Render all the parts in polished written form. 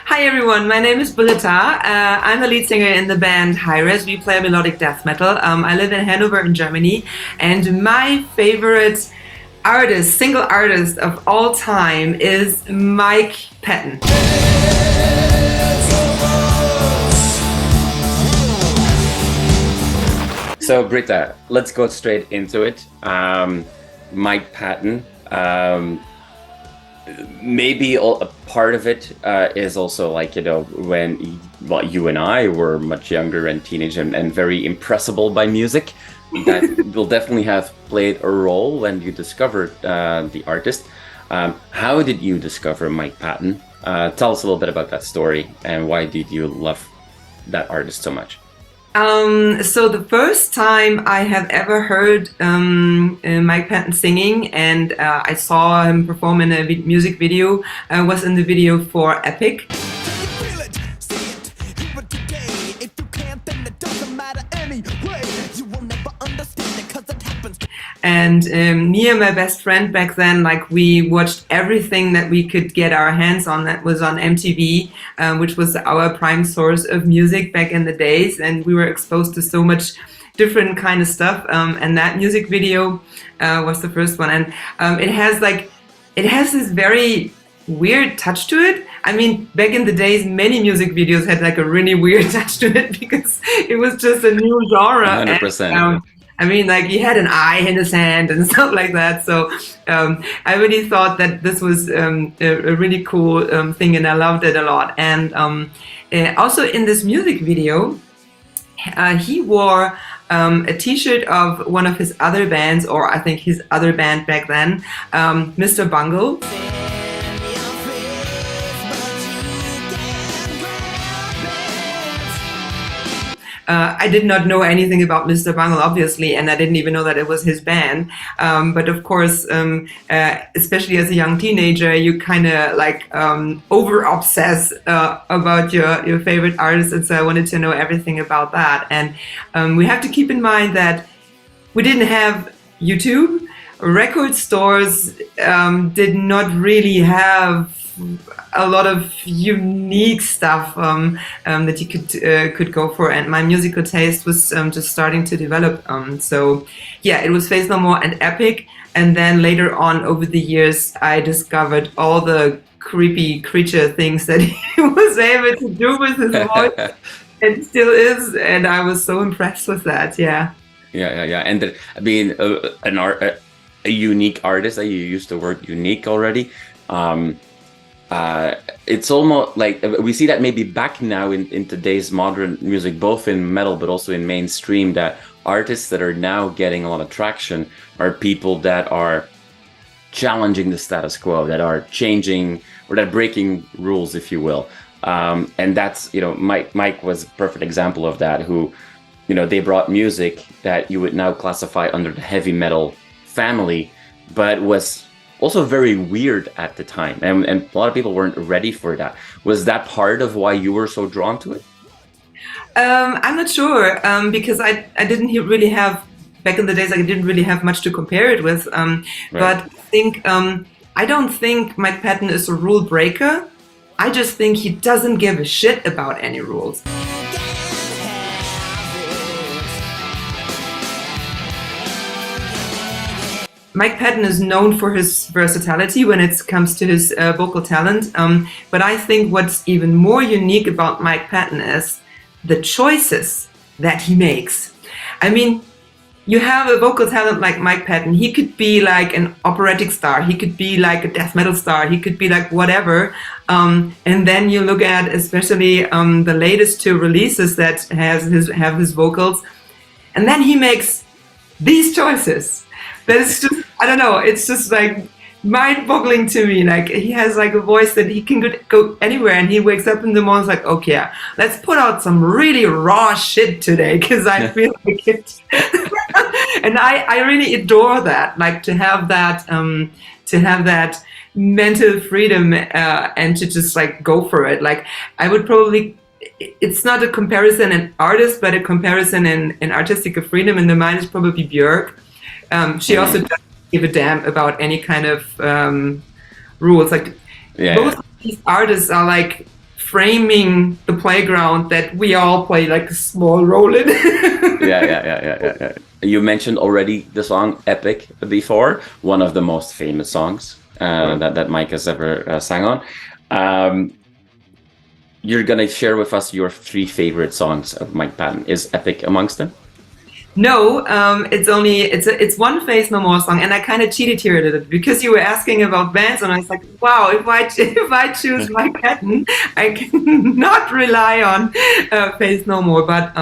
Hi everyone, my name is Britta. I'm the lead singer in the band Hiraes. We play melodic death metal. I live in Hanover in Germany, and my favorite artist, single artist of all time is Mike Patton. So Britta, let's go straight into it. Mike Patton. Maybe a part of it is also like, when you and I were much younger and teenage and very impressible by music, that will definitely have played a role when you discovered the artist. How did you discover Mike Patton? Tell us a little bit about that story and why did you love that artist so much? So the first time I have ever heard Mike Patton singing and I saw him perform in a music video was in the video for Epic. And me and my best friend back then, we watched everything that we could get our hands on that was on MTV, which was our prime source of music back in the days. And we were exposed to so much different kind of stuff. And that music video was the first one. And it has this very weird touch to it. I mean, back in the days, many music videos had a really weird touch to it because it was just a new genre. 100%. And, he had an eye in his hand and stuff like that. So I really thought that this was a really cool thing, and I loved it a lot. And also in this music video, he wore a t-shirt of one of his other bands, or I think his other band back then, Mr. Bungle. I did not know anything about Mr. Bungle, obviously, and I didn't even know that it was his band. But of course, especially as a young teenager, you kind of over-obsess about your favorite artist, and so I wanted to know everything about that. And we have to keep in mind that we didn't have YouTube. Record stores did not really have a lot of unique stuff that you could go for, and my musical taste was just starting to develop. So yeah, it was Faith No More and Epic, and then later on over the years I discovered all the creepy creature things that he was able to do with his voice and still is, and I was so impressed with that. Yeah. And being a unique artist, you used the word unique already. It's almost like we see that maybe back now in today's modern music, both in metal but also in mainstream, that artists that are now getting a lot of traction are people that are challenging the status quo, that are changing or that are breaking rules, if you will. And that's, Mike was a perfect example of that, who, they brought music that you would now classify under the heavy metal family, but was also very weird at the time, and a lot of people weren't ready for that. Was that part of why you were so drawn to it? I'm not sure, because I didn't really have, back in the days, I didn't really have much to compare it with. Right. But I don't think Mike Patton is a rule breaker. I just think he doesn't give a shit about any rules. Mike Patton is known for his versatility when it comes to his vocal talent, but I think what's even more unique about Mike Patton is the choices that he makes. I mean, you have a vocal talent like Mike Patton. He could be like an operatic star, he could be like a death metal star, he could be like whatever. And then you look at especially the latest two releases that have his vocals, and then he makes these choices. That is just, I don't know, it's just mind-boggling to me. He has a voice that he can go anywhere, and he wakes up in the morning okay, let's put out some really raw shit today because I feel like it. And I really adore that, to have that mental freedom and to just go for it. I would probably, it's not a comparison in artist, but a comparison in artistic freedom in the mind is probably Björk. She also doesn't give a damn about any kind of rules. Both of these artists are framing the playground that we all play like a small role in. Yeah. You mentioned already the song "Epic" before, one of the most famous songs that Mike has ever sang on. You're gonna share with us your 3 favorite songs of Mike Patton. Is "Epic" amongst them? No, it's one Faith No More song, and I kind of cheated here a little bit because you were asking about bands, and I was like, wow, if I choose Mike Patton, I cannot rely on Faith No More. But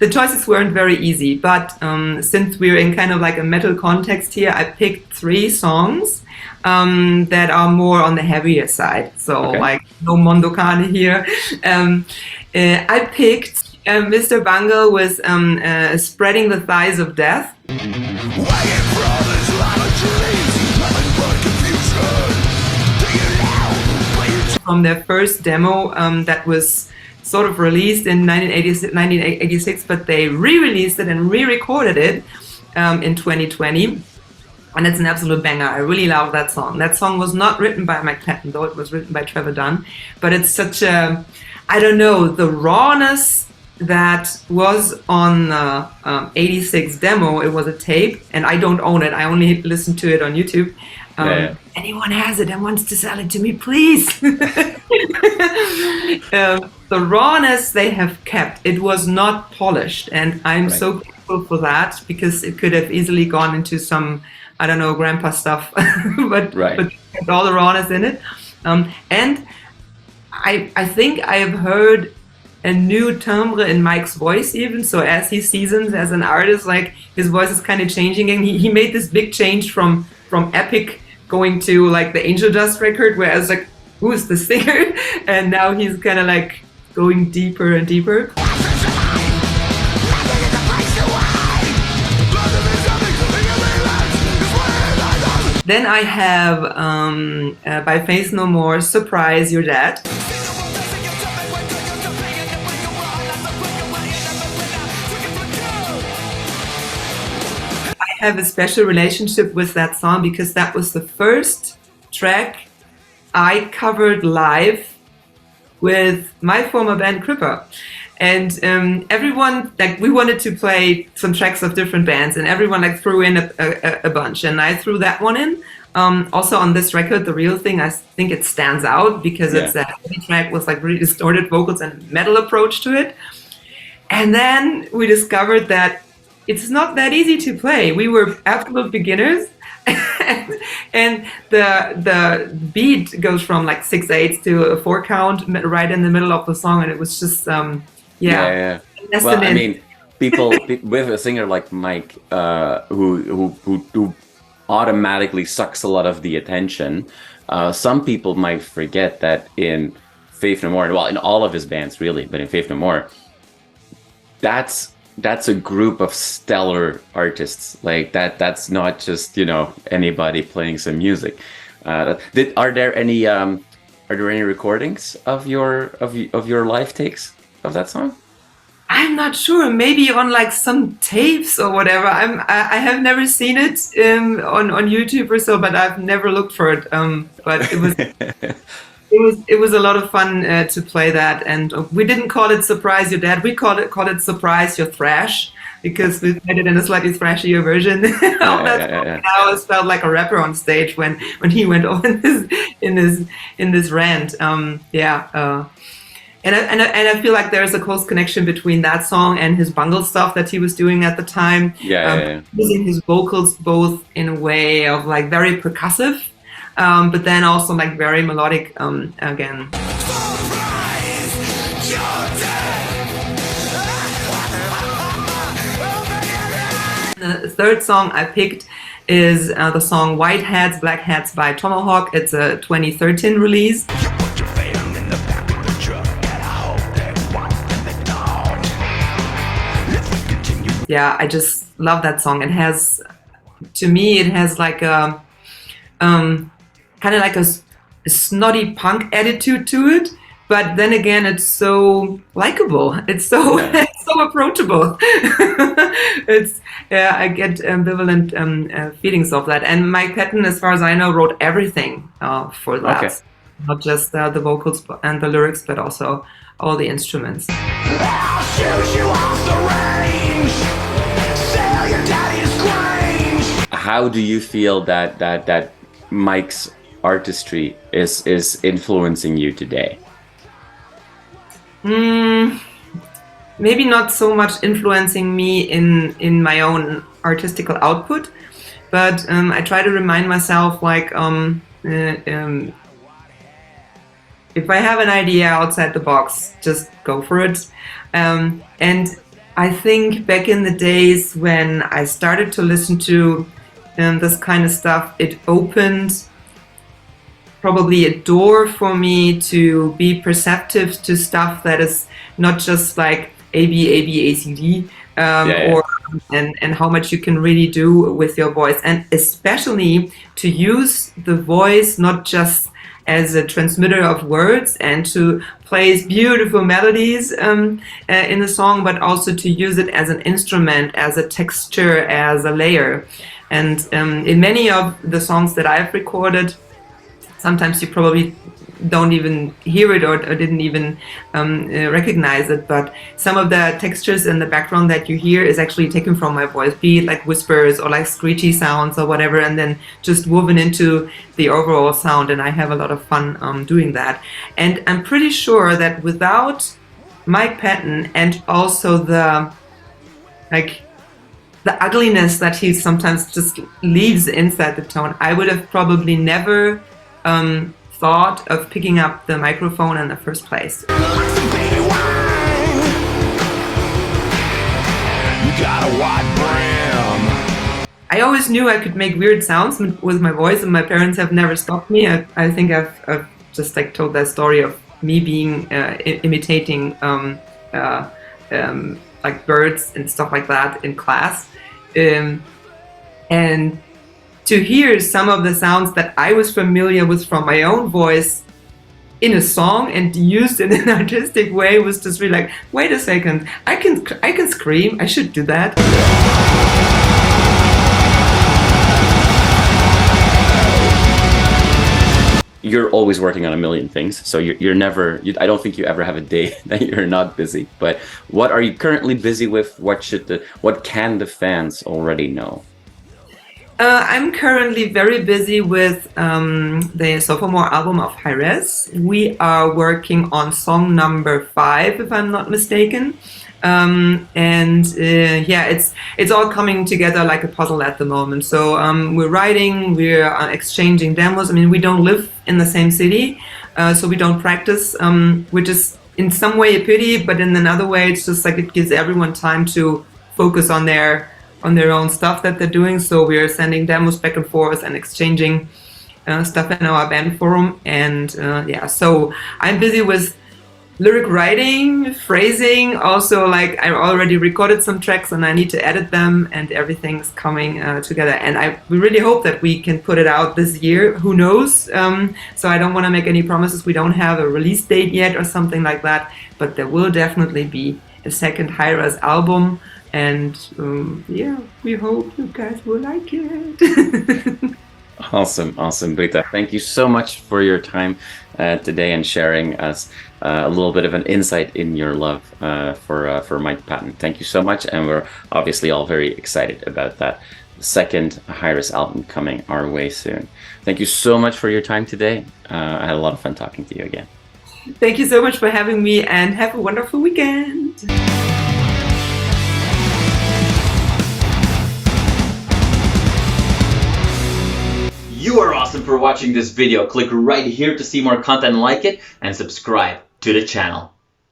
the choices weren't very easy. But since we're in kind of like a metal context here, I picked 3 songs that are more on the heavier side. So like no Mondo Cane here. I picked Mr. Bungle with Spreading the Thighs of Death. From their first demo that was sort of released in 1986, but they re-released it and re-recorded it in 2020. And it's an absolute banger. I really love that song. That song was not written by Mike Patton, though it was written by Trevor Dunn. But it's such a, I don't know, the rawness that was on the 86 demo. It was a tape, and I don't own it. I only listened to it on YouTube. Anyone has it and wants to sell it to me, please. The rawness they have kept. It was not polished, and I'm so grateful for that, because it could have easily gone into some, I don't know, grandpa stuff, but kept all the rawness in it. And I think I have heard a new timbre in Mike's voice even. So as he seasons as an artist, like his voice is kind of changing, and he made this big change from Epic going to like the Angel Dust record, where I was like, who is the singer? And now he's kind of like going deeper and deeper. Then I have by Faith No More, Surprise Your Dad. I have a special relationship with that song because that was the first track I covered live with my former band Cripper. And everyone, like, we wanted to play some tracks of different bands, and everyone like threw in a bunch, and I threw that one in. Also on this record, The Real Thing, I think it stands out because it's a heavy track with like really distorted vocals and metal approach to it. And then we discovered that it's not that easy to play. We were absolute beginners. And the beat goes from like 6/8 to a 4 count right in the middle of the song, and it was just Well, I mean, people with a singer like Mike, who automatically sucks a lot of the attention. Some people might forget that in Faith No More, well, in all of his bands really, but in Faith No More, that's a group of stellar artists. Like that's not just, you know, anybody playing some music. Are there any recordings of your live takes of that song? I'm not sure. Maybe on like some tapes or whatever. I have never seen it on YouTube or so, but I've never looked for it. But it was it was a lot of fun to play that, and we didn't call it Surprise Your Dad. We called it Surprise Your Thrash, because we played it in a slightly thrashier version. I always felt like a rapper on stage when he went on in this rant. And I feel like there's a close connection between that song and his Bungle stuff that he was doing at the time. Using his vocals both in a way of like very percussive, but then also like very melodic again. The third song I picked is the song White Hats, Black Hats by Tomahawk. It's a 2013 release. Yeah, I just love that song. It has like a kind of like a snotty punk attitude to it, but then again, it's so likable. It's so it's so approachable. I get ambivalent feelings of that. And Mike Patton, as far as I know, wrote everything for that. not just the vocals and the lyrics, but also all the instruments. I'll shoot you off the range. Sell your daddy's grange. How do you feel that Mike's artistry is influencing you today? Maybe not so much influencing me in my own artistical output, but I try to remind myself, like, if I have an idea outside the box, just go for it. And I think back in the days when I started to listen to this kind of stuff, it opened probably a door for me to be perceptive to stuff that is not just like A, B, A, B, A, C, D, or and how much you can really do with your voice, and especially to use the voice not just as a transmitter of words and to place beautiful melodies in a song, but also to use it as an instrument, as a texture, as a layer. And in many of the songs that I've recorded, sometimes you probably don't even hear it or didn't even recognize it, but some of the textures in the background that you hear is actually taken from my voice, be it like whispers or like screechy sounds or whatever, and then just woven into the overall sound. And I have a lot of fun doing that. And I'm pretty sure that without Mike Patton and also the ugliness that he sometimes just leaves inside the tone, I would have probably never thought of picking up the microphone in the first place. Like some baby wine. You got a wide brim. I always knew I could make weird sounds with my voice, and my parents have never stopped me. I think I've just like told that story of me being imitating like birds and stuff like that in class, and to hear some of the sounds that I was familiar with from my own voice in a song and used in an artistic way was just really like, wait a second, I can scream, I should do that. You're always working on a million things, so you're never, I don't think you ever have a day that you're not busy. But what are you currently busy with? What can the fans already know? I'm currently very busy with the sophomore album of Hiraes. We are working on song number 5, if I'm not mistaken. It's all coming together like a puzzle at the moment. So we're writing, we're exchanging demos. I mean, we don't live in the same city, so we don't practice, which is in some way a pity, but in another way, it's just like it gives everyone time to focus on their own stuff that they're doing. So we're sending demos back and forth and exchanging stuff in our band forum. And so I'm busy with lyric writing, phrasing. Also, like, I already recorded some tracks and I need to edit them, and everything's coming together. And we really hope that we can put it out this year. Who knows? So I don't want to make any promises. We don't have a release date yet or something like that, but there will definitely be a second Hiraes album. And we hope you guys will like it. Awesome, Britta. Thank you so much for your time today and sharing us a little bit of an insight in your love for Mike Patton. Thank you so much, and we're obviously all very excited about that second Hiraes album coming our way soon. Thank you so much for your time today. I had a lot of fun talking to you again. Thank you so much for having me, and have a wonderful weekend. You are awesome for watching this video. Click right here to see more content like it and subscribe to the channel.